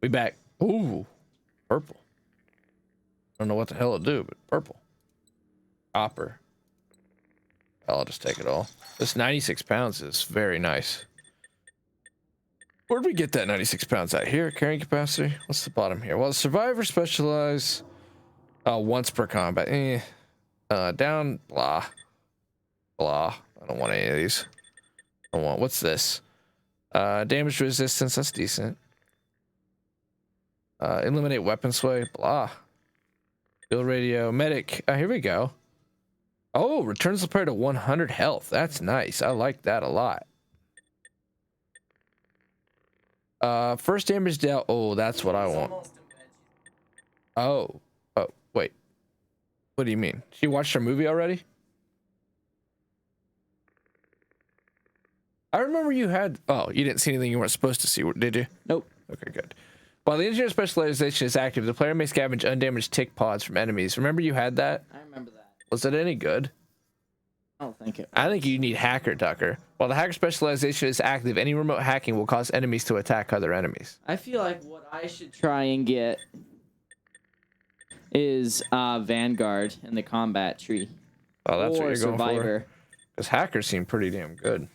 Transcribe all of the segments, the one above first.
We back. Ooh, purple. I don't know what the hell it'll do, but purple. Copper. I'll just take it all. This 96 pounds is very nice. Where'd we get that 96 pounds at? Here, carrying capacity. What's the bottom here? Well, survivor specialize once per combat. Down, blah. Blah. I don't want any of these. I don't want, what's this? Damage resistance, that's decent. Eliminate weapon sway, blah. Build radio, medic. Here we go. Oh, returns the player to 100 health. That's nice. I like that a lot. First damage dealt. Oh, that's what I want. Oh, wait. What do you mean? She watched her movie already? I remember you had. Oh, you didn't see anything you weren't supposed to see, did you? Nope. Okay, good. While the engineer specialization is active, the player may scavenge undamaged tick pods from enemies. Remember you had that? I remember that. Was it any good? I don't think it. I think you need hacker, Tucker. While the hacker specialization is active, any remote hacking will cause enemies to attack other enemies. I feel like what I should try and get is Vanguard in the combat tree. Oh, that's what you're going Survivor. for? Because hackers seem pretty damn good.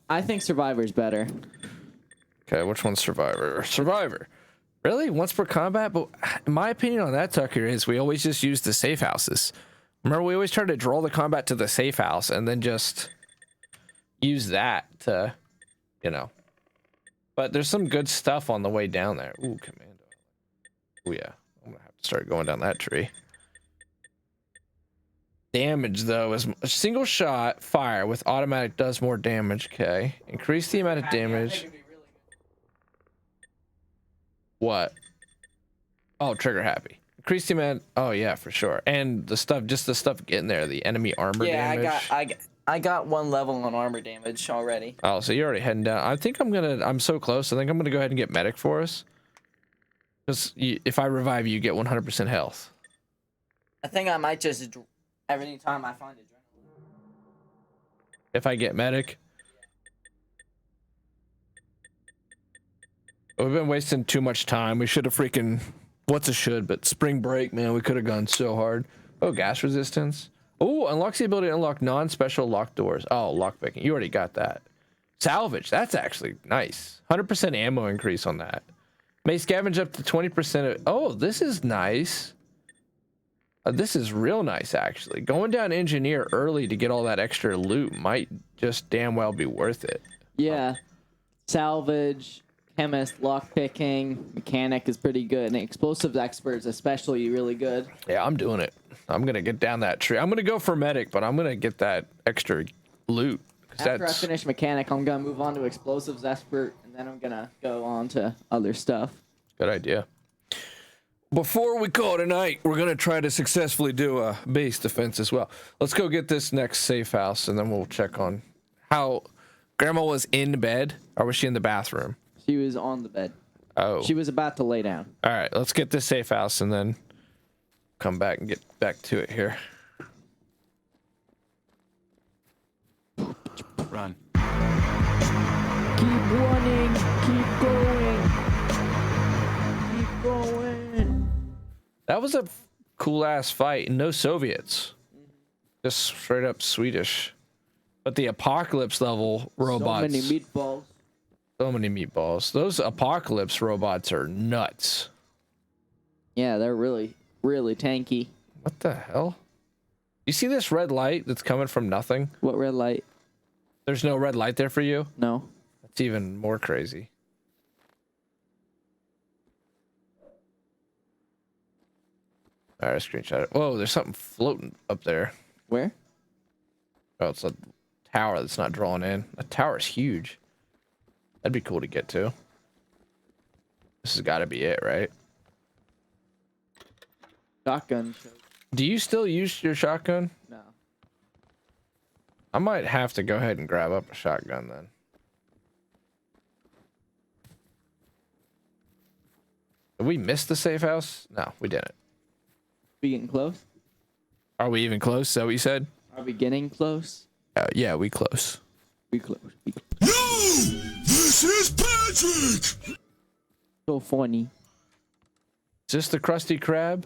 I think Survivor's better. Okay, which one's Survivor? Survivor. Really? Once per combat? But my opinion on that, Tucker, is we always just use the safe houses. Remember, we always try to draw the combat to the safe house and then just use that to, you know. But there's some good stuff on the way down there. Ooh, commando. Oh, yeah. I'm going to have to start going down that tree. Damage, though, is a single shot fire with automatic does more damage. Okay. Increase the amount of damage. What? Oh, trigger happy. Increase the amount. Oh yeah, for sure. And the stuff, just the stuff getting there, the enemy armor damage. Yeah, I got one level on armor damage already. Oh, so you're already heading down. I think I'm so close. I think I'm gonna go ahead and get medic for us. Because if I revive you, you get 100% health. I think I might just every time I find adrenaline. If I get medic. We've been wasting too much time. We should have freaking, but spring break, man, we could have gone so hard. Oh, gas resistance. Oh, unlocks the ability to unlock non-special locked doors. Oh, lockpicking. You already got that. Salvage. That's actually nice. 100% ammo increase on that. May scavenge up to 20% of... Oh, this is nice. This is real nice, actually. Going down engineer early to get all that extra loot might just damn well be worth it. Yeah. Salvage... Chemist, lockpicking, mechanic is pretty good, and explosives experts especially really good. Yeah, I'm doing it. I'm gonna get down that tree. I'm gonna go for medic, but I'm gonna get that extra loot. After I finish mechanic, I'm gonna move on to explosives expert, and then I'm gonna go on to other stuff. Good idea. Before we call tonight, we're gonna try to successfully do a base defense as well. Let's go get this next safe house, and then we'll check on how Grandma was in bed, or was she in the bathroom? She was on the bed. Oh. She was about to lay down. All right, let's get this safe house and then come back and get back to it here. Run. Keep running. Keep going. Keep going. That was a cool ass fight. No Soviets. Just straight up Swedish. But the apocalypse level robots. So many meatballs. So many meatballs. Those apocalypse robots are nuts. Yeah, they're really, really tanky. What the hell? You see this red light that's coming from nothing? What red light? There's no red light there for you? No. That's even more crazy. All right, screenshot it. Whoa, there's something floating up there. Where? Oh, it's a tower that's not drawn in. That tower is huge. That'd be cool to get to. This has got to be it, right? Shotgun. Do you still use your shotgun? No. I might have to go ahead and grab up a shotgun then. Did we miss the safe house? No, we didn't. We getting close? Are we even close? Is that what you said? Are we getting close? Yeah, we close. We close. No! This is Patrick! So funny. Is this the Krusty Krab?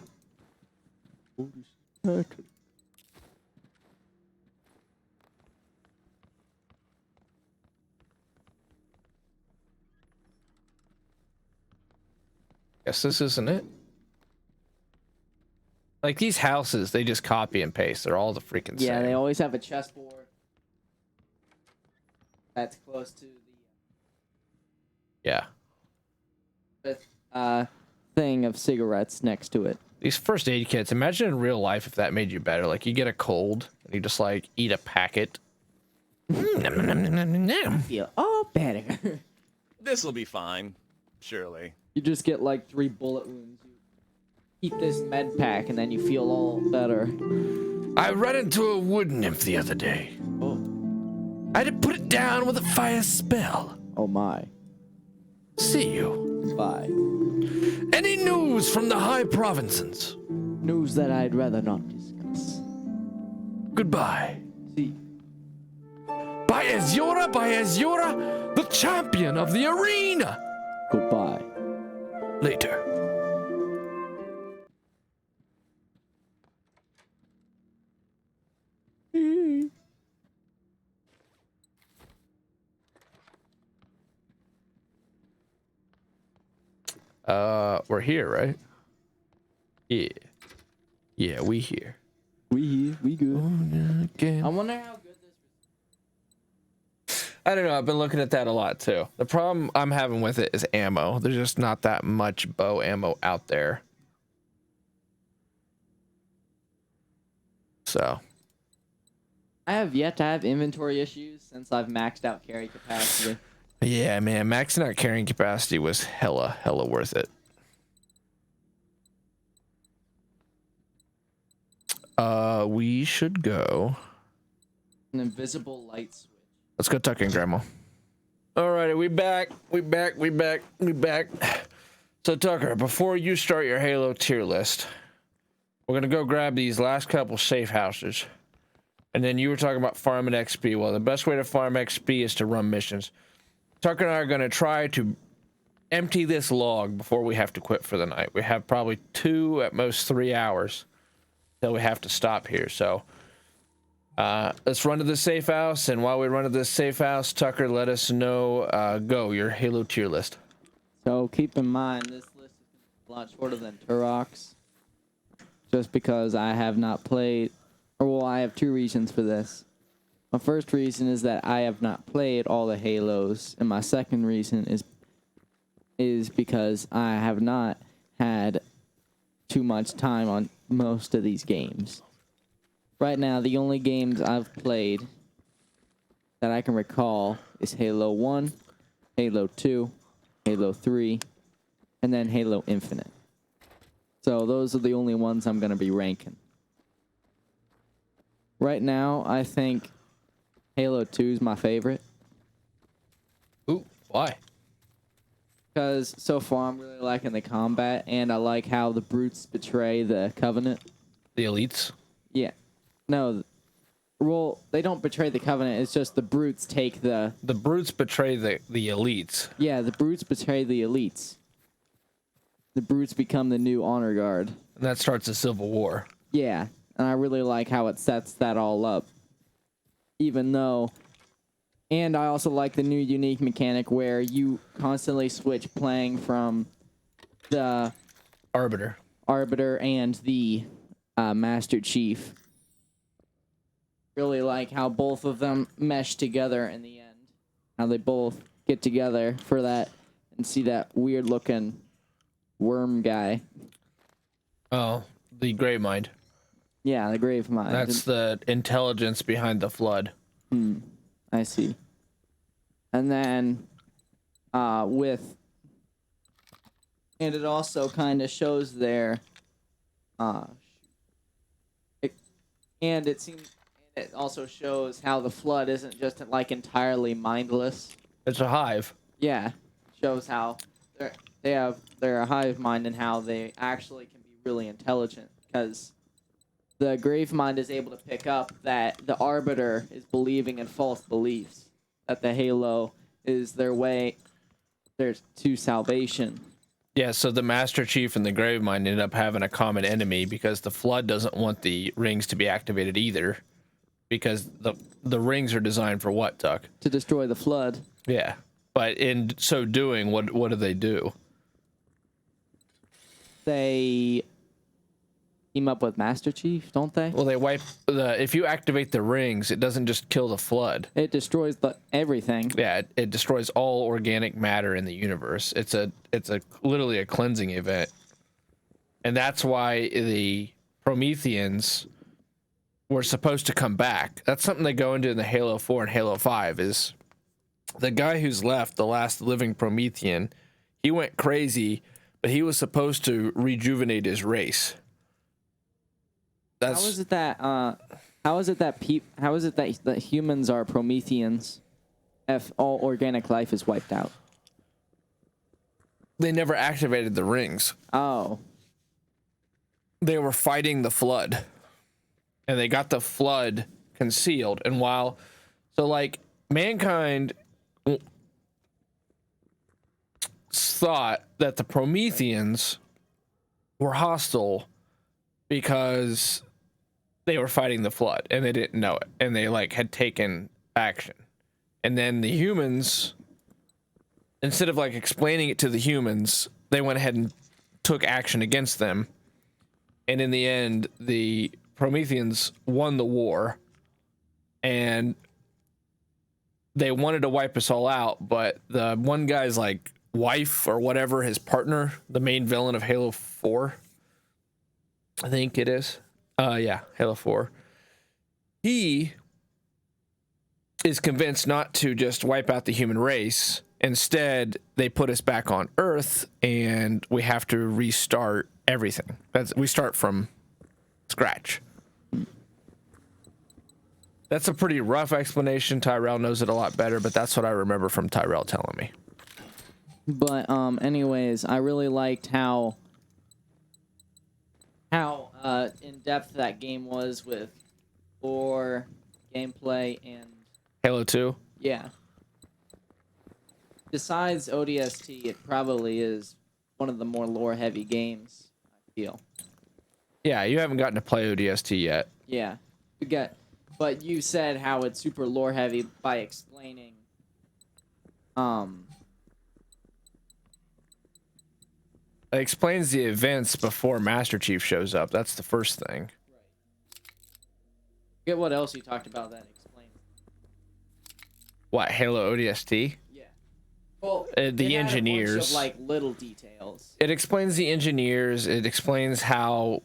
Guess this isn't it. Like these houses, they just copy and paste. They're all the freaking same. Yeah, they always have a chessboard that's close to Yeah. the thing of cigarettes next to it. These first aid kits, imagine in real life if that made you better. Like you get a cold and you just like eat a packet. Feel all better. This will be fine, surely. You just get like 3 bullet wounds. You eat this med pack and then you feel all better. I ran into a wood nymph the other day. Oh. I had to put it down with a fire spell. Oh my. See you. Bye. Any news from the high provinces? News that I'd rather not discuss. Goodbye. See. By Azura, the champion of the arena. Goodbye. Later. We're here, right? Yeah. Yeah, we here. We good. Again. I wonder how good this. I don't know. I've been looking at that a lot too. The problem I'm having with it is ammo. There's just not that much bow ammo out there. So. I have yet to have inventory issues since I've maxed out carry capacity. Yeah, man. Maxing out carrying capacity was hella worth it. We should go. An invisible light switch. Let's go tuck in, Grandma. Alrighty, we back. So Tucker, before you start your Halo tier list, we're gonna go grab these last couple safe houses. And then you were talking about farming XP. Well, the best way to farm XP is to run missions. Tucker and I are gonna try to empty this log before we have to quit for the night. We have probably 2, at most 3 hours till we have to stop here. So let's run to the safe house, and while we run to this safe house, Tucker, let us know your Halo tier list. So keep in mind, this list is a lot shorter than Turok's. Just because I have not played, or well, I have 2 reasons for this. My first reason is that I have not played all the Halos, and my second reason is because I have not had too much time on most of these games. Right now, the only games I've played that I can recall is Halo 1, Halo 2, Halo 3, and then Halo Infinite. So those are the only ones I'm going to be ranking. Right now, I think Halo 2 is my favorite. Ooh, why? Because so far I'm really liking the combat, and I like how the brutes betray the Covenant. The elites? Yeah. No. Well, they don't betray the Covenant, it's just the brutes take the... The brutes betray the elites. Yeah, the brutes betray the elites. The brutes become the new honor guard. And that starts a civil war. Yeah, and I really like how it sets that all up. Even though... And I also like the new unique mechanic where you constantly switch playing from the... Arbiter and the Master Chief. Really like how both of them mesh together in the end. How they both get together for that and see that weird looking worm guy. Oh, the Grey Mind. Yeah, the Grave Mind. That's the intelligence behind the flood. I see. And then and it also kind of shows their it also shows how the flood isn't just like entirely mindless. It's a hive. Yeah, shows how they're a hive mind and how they actually can be really intelligent, because the Grave Mind is able to pick up that the Arbiter is believing in false beliefs, that the Halo is their way to salvation, Yeah, so the Master Chief and the Gravemind ended up having a common enemy because the Flood doesn't want the rings to be activated either. Because the rings are designed for what, Tuck? To destroy the Flood. Yeah. But in so doing, what do they do? They team up with Master Chief, don't they? Well, they wipe if you activate the rings, it doesn't just kill the Flood. It destroys everything. Yeah, it destroys all organic matter in the universe. It's literally a cleansing event. And that's why the Prometheans were supposed to come back. That's something they go into in the Halo 4 and Halo 5 is the guy who's left, the last living Promethean, he went crazy, but he was supposed to rejuvenate his race. How is it that that humans are Prometheans if all organic life is wiped out? They never activated the rings. Oh. They were fighting the Flood. And they got the Flood concealed. And like mankind thought that the Prometheans were hostile because they were fighting the Flood and they didn't know it, and they like had taken action. And then the humans, instead of like explaining it to the humans, they went ahead and took action against them. And in the end, the Prometheans won the war, and they wanted to wipe us all out, but the one guy's like wife or whatever, his partner, the main villain of Halo 4, I think it is. Yeah, Halo 4. He is convinced not to just wipe out the human race. Instead, they put us back on Earth, and we have to restart everything. We start from scratch. That's a pretty rough explanation. Tyrell knows it a lot better, but that's what I remember from Tyrell telling me. But anyways, I really liked how in depth that game was with lore, gameplay, and Halo 2? Yeah. Besides ODST, it probably is one of the more lore-heavy games, I feel. Yeah, you haven't gotten to play ODST yet. Yeah. But you said how it's super lore-heavy by explaining... It explains the events before Master Chief shows up. That's the first thing. Forget what else you talked about that explains. What, Halo ODST? Yeah. Well, the engineers. A bunch of, like, little details. It explains the engineers. It explains how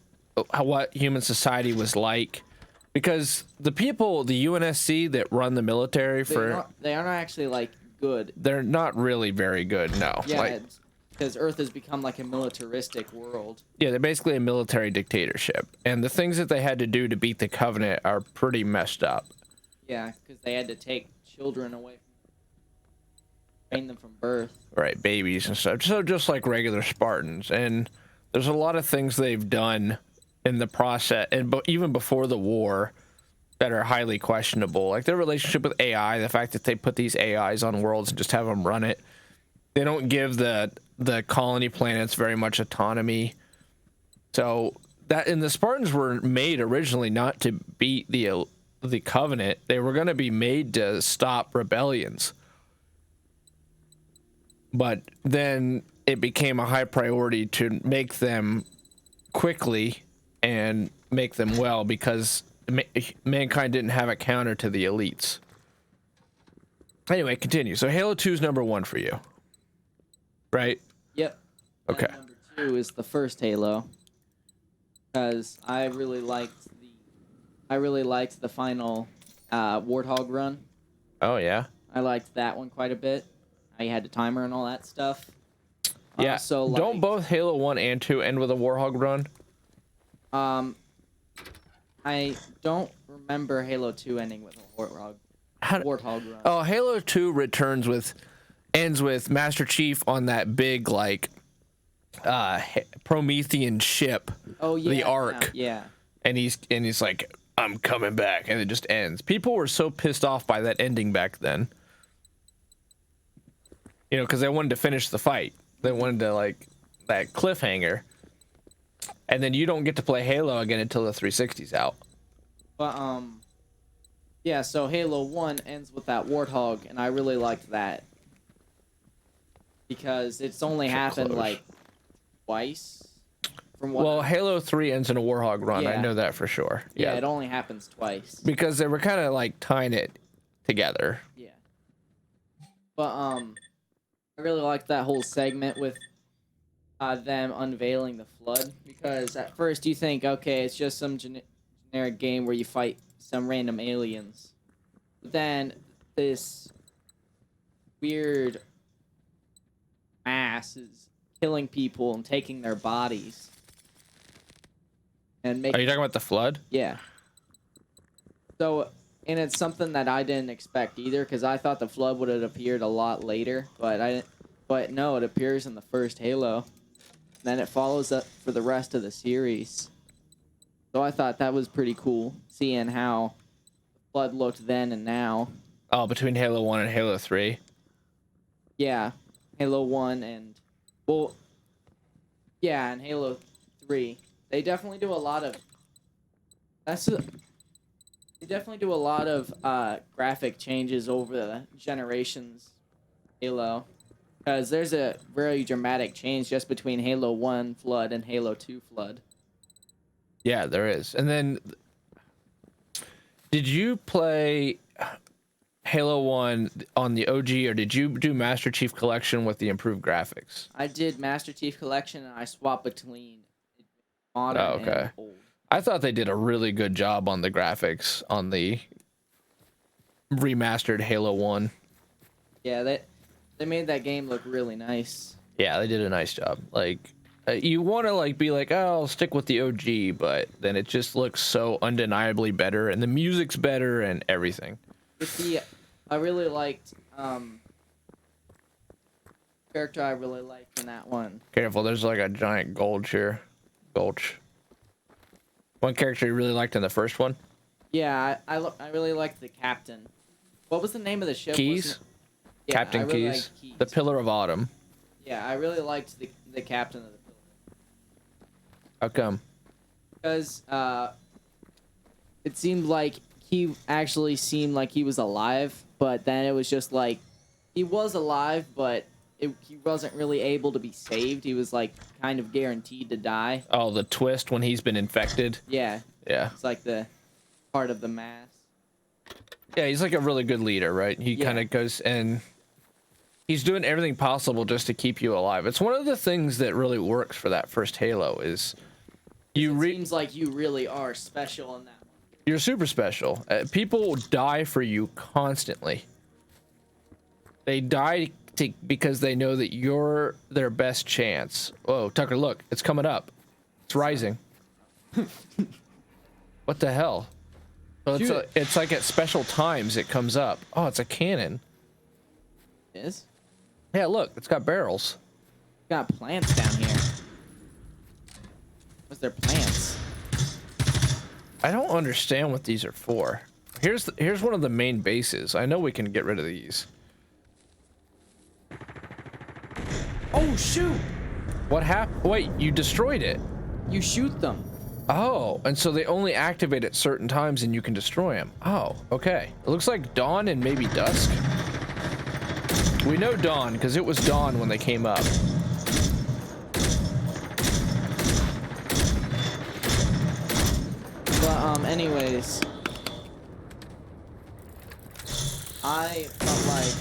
what human society was like. Because the people, the UNSC that run the military they aren't actually, like, good. They're not really very good, no. Yeah, because Earth has become like a militaristic world. Yeah, they're basically a military dictatorship. And the things that they had to do to beat the Covenant are pretty messed up. Yeah, because they had to take children away train them from birth. Right, babies and stuff. So just like regular Spartans. And there's a lot of things they've done in the process, and even before the war, that are highly questionable. Like their relationship with AI, the fact that they put these AIs on worlds and just have them run it. They don't give the colony planets very much autonomy. So that, and the Spartans were made originally not to beat the Covenant. They were going to be made to stop rebellions. But then it became a high priority to make them quickly and make them well, because mankind didn't have a counter to the elites. Anyway, continue. So Halo 2 is number 1 for you. Right? Yep. Okay. And number 2 is the first Halo, because I really liked the final Warthog run. Oh yeah. I liked that one quite a bit. I had the timer and all that stuff. Yeah. So don't both Halo 1 and 2 end with a Warthog run? I don't remember Halo 2 ending with a Warthog run. Oh, Halo 2 ends with Master Chief on that big like Promethean ship. Oh yeah, the Ark. Yeah. And he's like, I'm coming back, and it just ends. People were so pissed off by that ending back then. You know, because they wanted to finish the fight. They wanted to like that cliffhanger, and then you don't get to play Halo again until the 360's out. But yeah. So Halo 1 ends with that warthog, and I really liked that because it's only happened close. like twice. From what? Well, Halo 3 ends in a Warhog run. I Yeah. know that for sure. Yeah, it only happens twice. Because they were kind of like tying it together. Yeah. But I really liked that whole segment with them unveiling the flood, because at first you think, okay, it's just some generic game where you fight some random aliens. But then this weird mass is killing people and taking their bodies. And Are you talking about the flood? yeah. So, and it's something that I didn't expect either, because I thought the flood would have appeared a lot later, but no, it appears in the first Halo. Then it follows up for the rest of the series. So I thought that was pretty cool, seeing how the flood looked then and now. Oh, between Halo 1 and Halo 3? Yeah, Halo 1 and, well, yeah, and Halo 3. They definitely do a lot of, they definitely do a lot of graphic changes over the generations Halo. Because there's a very dramatic change just between Halo 1 Flood and Halo 2 Flood. Yeah, there is. And then, did you play Halo 1 on the OG, or did you do Master Chief Collection with the improved graphics? I did Master Chief Collection, and I swapped between modern and old. I thought they did a really good job on the graphics on the remastered Halo 1. Yeah, they made that game look really nice. Yeah, they did a nice job. Like, you want to like be like, oh, I'll stick with the OG, but then it just looks so undeniably better, and the music's better, and everything. I really liked character I really liked in that one. Careful, there's like a giant gulch here. One character you really liked in the first one? Yeah, I really liked the captain. What was the name of the ship? Keys? Yeah, Captain I really Keys. liked Keys. The Pillar of Autumn. Yeah, I really liked the captain of the Pillar. How come? Because it seemed like he actually seemed like he was alive, but then it was just like he was alive, but he wasn't really able to be saved. He was like kind of guaranteed to die. Oh, the twist when he's been infected? Yeah, Yeah. it's like the part of the mass. Yeah, he's like a really good leader, right? He Yeah. kind of goes and he's doing everything possible just to keep you alive. It's one of the things that really works for that first Halo is It seems like you really are special in that one. you're super special. People die for you constantly. They die because they know that you're their best chance. Whoa, Tucker, look, it's coming up. It's rising. What the hell? So it's like at special times it comes up. Oh, it's a cannon. It is? Yeah, look, it's got barrels. Got plants down here. What's their plants? I don't understand what these are for. Here's one of the main bases. I know we can get rid of these. Oh, shoot! What happened? Wait, you destroyed it. You shoot them. Oh, and so they only activate at certain times and you can destroy them. Oh, okay. It looks like dawn and maybe dusk. We know dawn because it was dawn when they came up. But, anyways. I felt like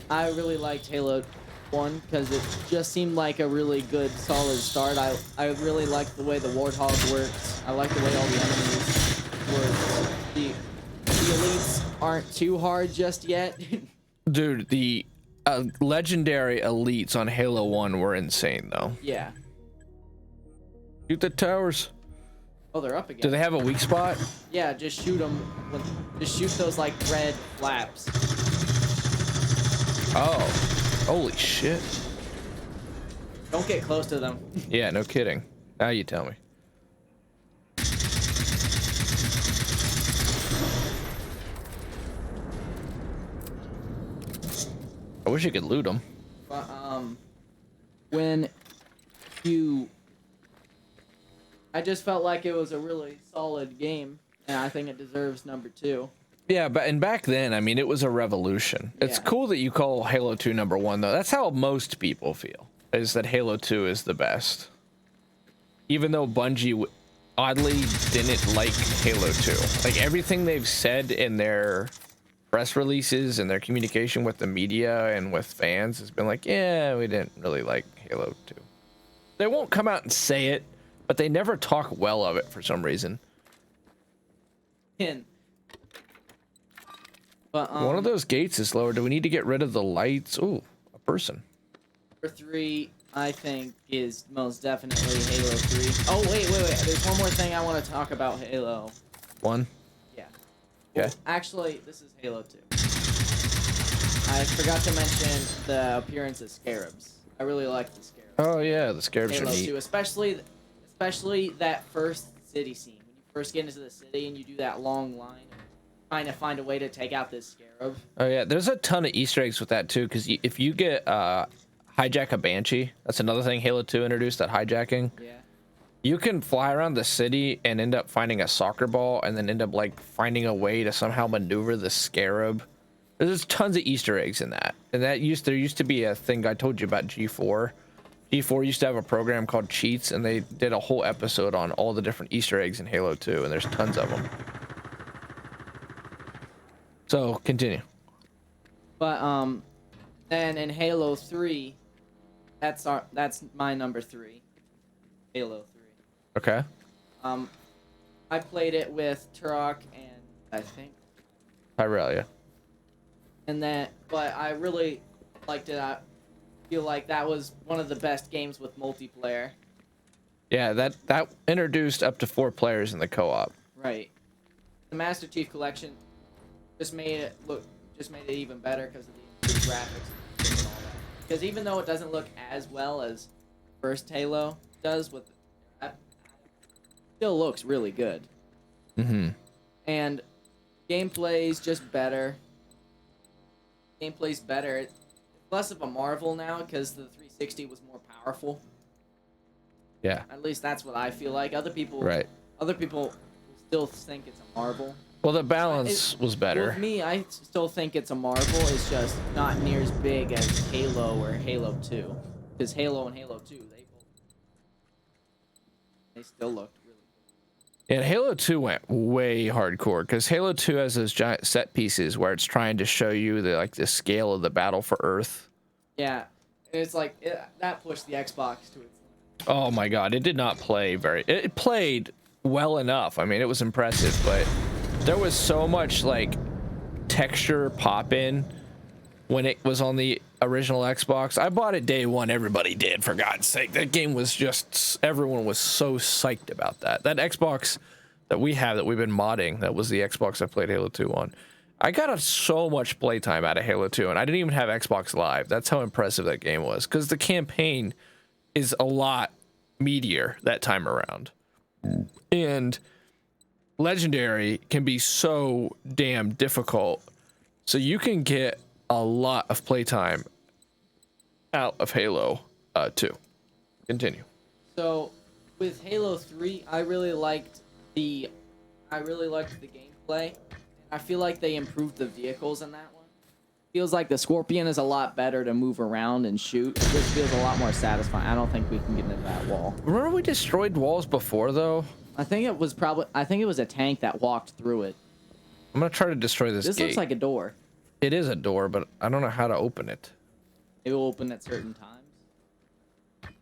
I really liked Halo 1 because it just seemed like a really good, solid start. I really liked the way the Warthog works. I like the way all the enemies work. The elites aren't too hard just yet. Dude, the legendary elites on Halo 1 were insane, though. Yeah. Shoot the towers. Oh, they're up again. Do they have a weak spot? Yeah, just shoot them. Just shoot those, like, red flaps. Oh, holy shit. Don't get close to them. Yeah, no kidding. Now you tell me. I wish you could loot them. But, when you, I just felt like it was a really solid game, and I think it deserves number 2. Yeah, but back then, I mean, it was a revolution. It's Yeah. cool that you call Halo 2 number 1, though. That's how most people feel, is that Halo 2 is the best. Even though Bungie oddly didn't like Halo 2. Like, everything they've said in their press releases and their communication with the media and with fans has been like, yeah, we didn't really like Halo 2. They won't come out and say it, but they never talk well of it for some reason. But One of those gates is lower. Do we need to get rid of the lights? Ooh, a person. number 3, I think, is most definitely Halo 3. Oh, wait. There's one more thing I want to talk about Halo. 1. Yeah. Okay. Well, actually, this is Halo 2. I forgot to mention the appearance of scarabs. I really like the scarabs. Oh yeah, the scarabs Halo are neat. 2, especially that first city scene. When you first get into the city and you do that long line trying to find a way to take out this scarab. Oh yeah, there's a ton of Easter eggs with that too, because if you get hijack a Banshee, that's another thing Halo 2 introduced, that hijacking. Yeah. You can fly around the city and end up finding a soccer ball, and then end up like finding a way to somehow maneuver the scarab. There's tons of Easter eggs in that, and there used to be a thing I told you about G4. G4 used to have a program called Cheats, and they did a whole episode on all the different Easter eggs in Halo 2, and there's tons of them. So continue. But then in Halo 3, that's my number 3. Halo 3. Okay. I played it with Turok and I think, Pyrelia. but I really liked it. I feel like that was one of the best games with multiplayer. Yeah, that introduced up to 4 players in the co-op. Right. The Master Chief Collection just made it even better because of the improved graphics and all that. Because even though it doesn't look as well as first Halo does, still looks really good. Mm-hmm. And gameplay's just better. Gameplay's better. It's less of a marvel now because the 360 was more powerful. Yeah. At least that's what I feel like. Other people still think it's a marvel. Well, the balance was better. With me, I still think it's a marvel. It's just not near as big as Halo or Halo 2. Because Halo and Halo 2, they still looked really good. And Halo 2 went way hardcore, because Halo 2 has those giant set pieces where it's trying to show you the scale of the battle for Earth. Yeah, it's like that pushed the Xbox to its limit. Oh my god, it did not play it played well enough. I mean, it was impressive, but there was so much like texture pop in when it was on the original Xbox. I bought it day one. Everybody did, for God's sake. That game was just, everyone was so psyched about that. That Xbox that we have, that we've been modding, that was the Xbox I played Halo 2 on. I got so much playtime out of Halo 2, and I didn't even have Xbox Live. That's how impressive that game was, because the campaign is a lot meatier that time around. And Legendary can be so damn difficult, so you can get a lot of playtime out of Halo 2. Continue. So with Halo 3, I really liked the gameplay. I feel like they improved the vehicles in that one. Feels like the Scorpion is a lot better to move around and shoot. It just feels a lot more satisfying. I don't think we can get into that wall. Remember we destroyed walls before, though? I think it was a tank that walked through it. I'm gonna try to destroy this This gate. looks like a door. It is a door, but I don't know how to open it. It will open at certain times.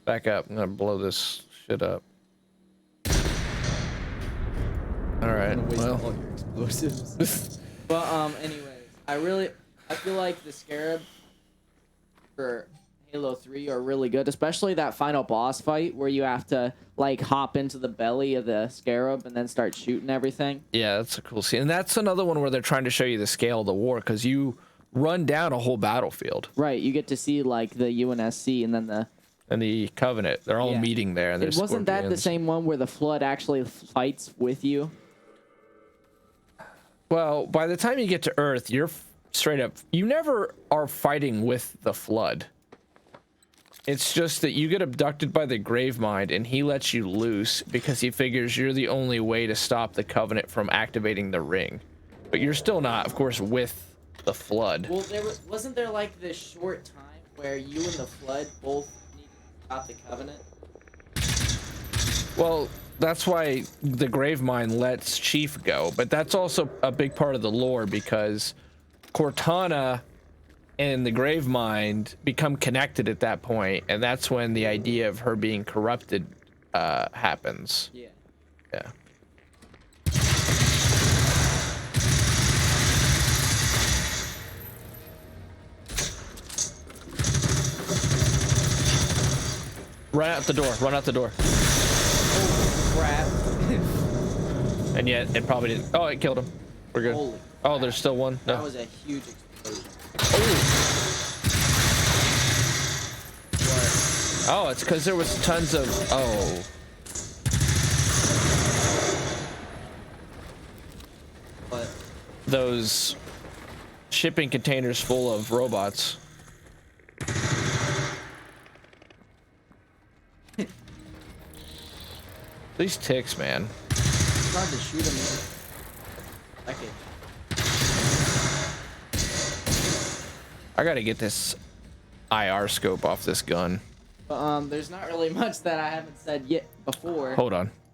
Back up. I'm gonna blow this shit up. All right. Well, all your explosives. But anyways, I feel like the Scarab for Halo 3 are really good, especially that final boss fight where you have to like hop into the belly of the Scarab and then start shooting everything. yeah, that's a cool scene. And that's another one where they're trying to show you the scale of the war, because you run down a whole battlefield. Right, you get to see like the UNSC and then the Covenant. They're all Yeah. meeting there. And there's wasn't that the scorpions. same one where the Flood actually fights with you? Well, by the time you get to Earth, you're straight up. You never are fighting with the Flood. It's just that you get abducted by the Gravemind, and he lets you loose because he figures you're the only way to stop the Covenant from activating the ring. But you're still not, of course, with the Flood. Well, wasn't there like this short time where you and the Flood both needed to stop the Covenant? Well, that's why the Gravemind lets Chief go, but that's also a big part of the lore because Cortana and the Gravemind become connected at that point, and that's when the idea of her being corrupted happens. Yeah. Yeah. Run out the door. Run out the door. Crap. And yet, it probably didn't. Oh, it killed him. We're good. Holy Oh, crap. there's still one. No. That was a huge explosion. Oh, it's because there was tons of. Oh. What? Those shipping containers full of robots. These ticks, man. It's hard to shoot them. Okay. I gotta get this IR scope off this gun. There's not really much that I haven't said yet before. Hold on.